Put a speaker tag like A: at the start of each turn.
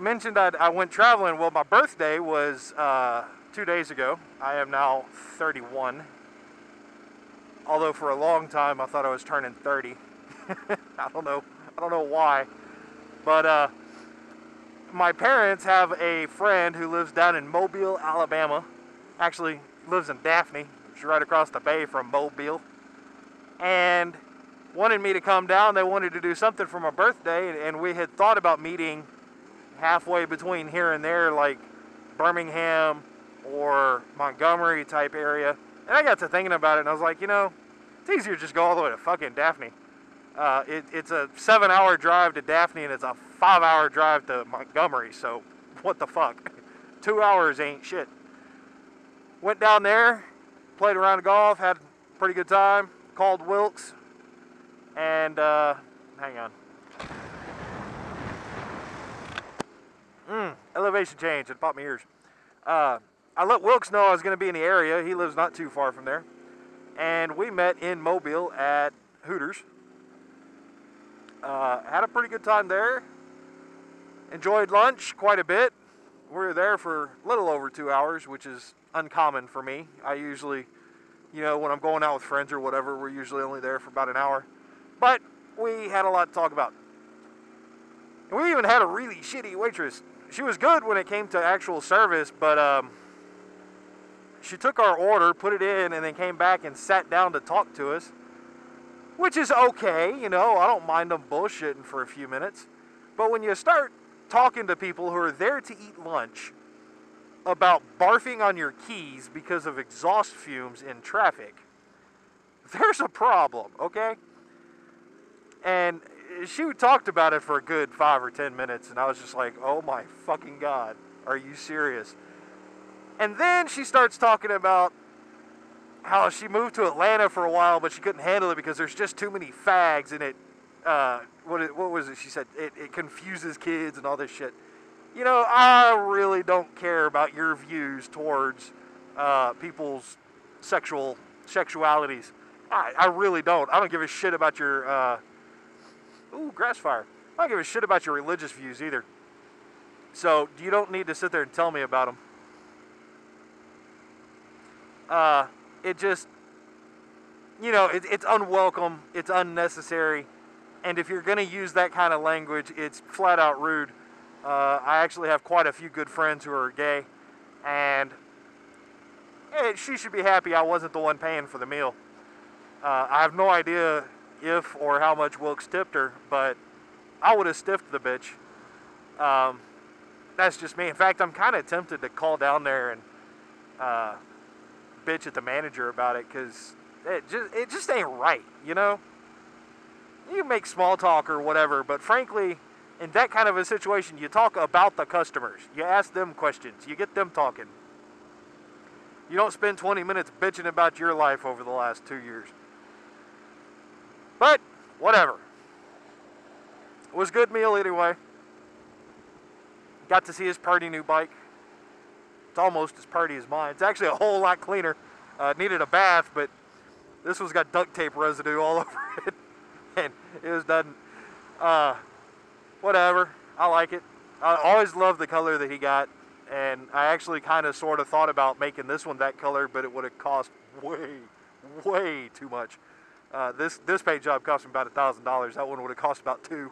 A: mentioned I went traveling. Well, my birthday was 2 days ago. I am now 31. Although for a long time I thought I was turning 30. I don't know why. But my parents have a friend who lives down in Mobile, Alabama. Actually lives in Daphne. She's right across the bay from Mobile. And wanted me to come down. They wanted to do something for my birthday, and we had thought about meeting halfway between here and there, like Birmingham or Montgomery type area. And I got to thinking about it, and I was like, you know, it's easier to just go all the way to fucking Daphne. It's a 7-hour drive to Daphne, and it's a 5-hour drive to Montgomery, so what the fuck? 2 hours ain't shit. Went down there, played a round of golf, had a pretty good time, called Wilkes, and, hang on. Elevation change, it popped my ears. I let Wilkes know I was going to be in the area. He lives not too far from there. And we met in Mobile at Hooters. Had a pretty good time there. Enjoyed lunch quite a bit. We were there for a little over 2 hours, which is uncommon for me. I usually, you know, when I'm going out with friends or whatever, we're usually only there for about an hour. But we had a lot to talk about. And we even had a really shitty waitress. She was good when it came to actual service, but she took our order, put it in, and then came back and sat down to talk to us. Which is okay, you know, I don't mind them bullshitting for a few minutes. But when you start talking to people who are there to eat lunch about barfing on your keys because of exhaust fumes in traffic, there's a problem, okay? And she talked about it for a good 5 or 10 minutes, and I was just like, oh my fucking God, are you serious? And then she starts talking about how she moved to Atlanta for a while, but she couldn't handle it because there's just too many fags, and it, what was it she said? It confuses kids and all this shit. You know, I really don't care about your views towards people's sexualities. I really don't. I don't give a shit about your, ooh, grass fire. I don't give a shit about your religious views either. So, you don't need to sit there and tell me about them. It just, you know, it's unwelcome, it's unnecessary, and if you're going to use that kind of language, it's flat out rude. I actually have quite a few good friends who are gay, and she should be happy I wasn't the one paying for the meal. I have no idea if or how much Wilkes tipped her, but I would have stiffed the bitch. That's just me. In fact, I'm kind of tempted to call down there and bitch at the manager about it, because it just ain't right, you know? You make small talk or whatever, but frankly, in that kind of a situation, you talk about the customers. You ask them questions. You get them talking. You don't spend 20 minutes bitching about your life over the last 2 years. But, whatever. It was a good meal anyway. Got to see his purty new bike. It's almost as purty as mine. It's actually a whole lot cleaner. Needed a bath, but this one's got duct tape residue all over it. And it was done. Whatever. I like it. I always loved the color that he got. And I actually kind of sort of thought about making this one that color, but it would have cost way too much. This paint job cost me about $1,000. That one would have cost about $2,000.